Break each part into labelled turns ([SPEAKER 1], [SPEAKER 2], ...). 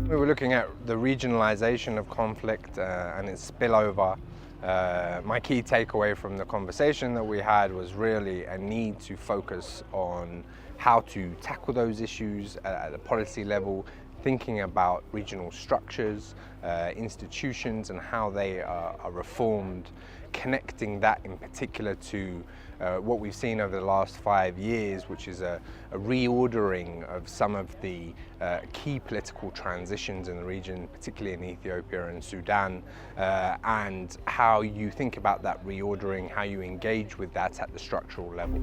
[SPEAKER 1] We were looking at the regionalisation of conflict and its spillover. My key takeaway from the conversation that we had was really a need to focus on how to tackle those issues at a policy level, thinking about regional structures, institutions and how they are reformed, connecting that in particular to what we've seen over the last 5 years, which is a reordering of some of the key political transitions in the region, particularly in Ethiopia and Sudan, and how you think about that reordering, how you engage with that at the structural level.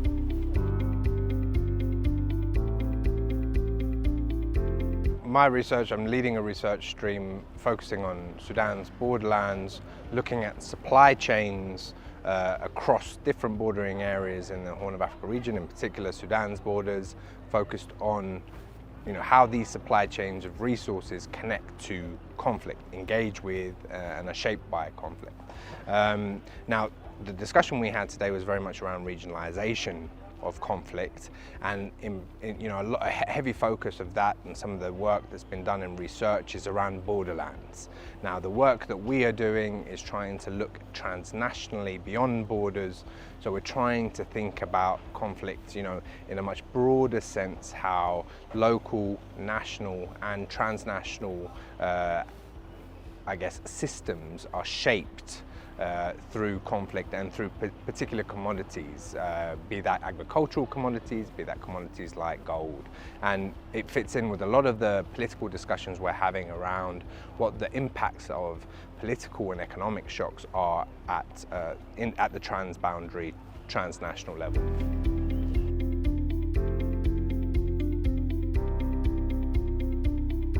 [SPEAKER 1] My research, I'm leading a research stream focusing on Sudan's borderlands, looking at supply chains across different bordering areas in the Horn of Africa region, in particular Sudan's borders, focused on how these supply chains of resources connect to conflict, engage with and are shaped by conflict. Now, the discussion we had today was very much around regionalisation of conflict, and a heavy focus of that and some of the work that's been done in research is around borderlands. Now, the work that we are doing is trying to look transnationally beyond borders, so we're trying to think about conflict in a much broader sense, how local, national and transnational systems are shaped through conflict and through particular commodities, be that agricultural commodities, be that commodities like gold. And it fits in with a lot of the political discussions we're having around what the impacts of political and economic shocks are at the transboundary, transnational level.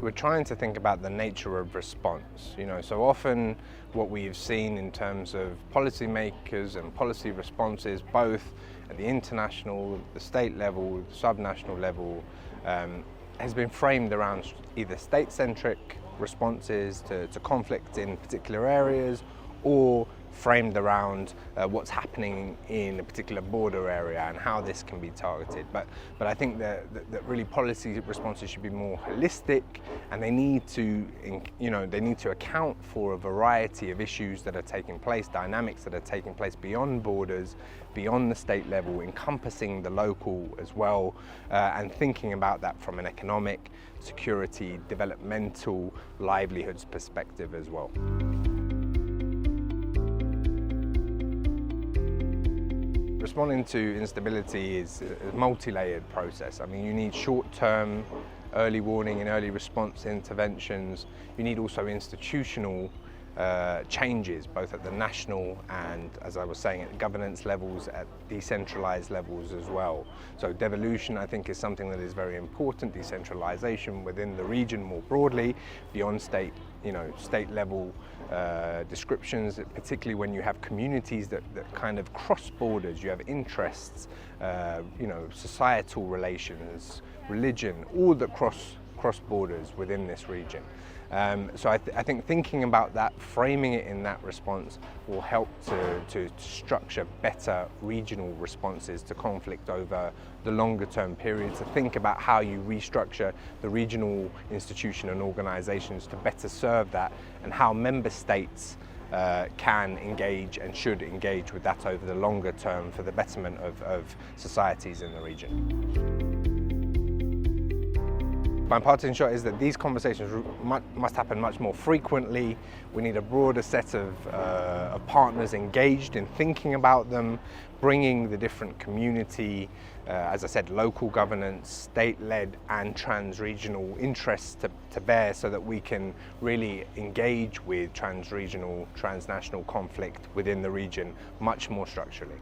[SPEAKER 1] We're trying to think about the nature of response. So often what we've seen in terms of policymakers and policy responses, both at the international, the state level, the subnational level, has been framed around either state-centric responses to conflict in particular areas, or framed around what's happening in a particular border area and how this can be targeted. But I think that really policy responses should be more holistic, and they need to account for a variety of issues that are taking place, dynamics that are taking place beyond borders, beyond the state level, encompassing the local as well, and thinking about that from an economic, security, developmental, livelihoods perspective as well. Responding to instability is a multi-layered process. I mean, you need short-term early warning and early response interventions. You need also institutional changes, both at the national and, as I was saying, at governance levels, at decentralized levels as well. So devolution, I think, is something that is very important. Decentralization within the region more broadly, beyond state level descriptions, particularly when you have communities that kind of cross borders, you have interests, societal relations, religion, all that cross borders within this region. So I think thinking about that, framing it in that response, will help to structure better regional responses to conflict over the longer term period, to think about how you restructure the regional institution and organisations to better serve that, and how member states can engage and should engage with that over the longer term for the betterment of societies in the region. My parting shot is that these conversations must happen much more frequently. We need a broader set of partners engaged in thinking about them, bringing the different community, as I said, local governance, state-led and trans-regional interests to bear, so that we can really engage with trans-regional, transnational conflict within the region much more structurally.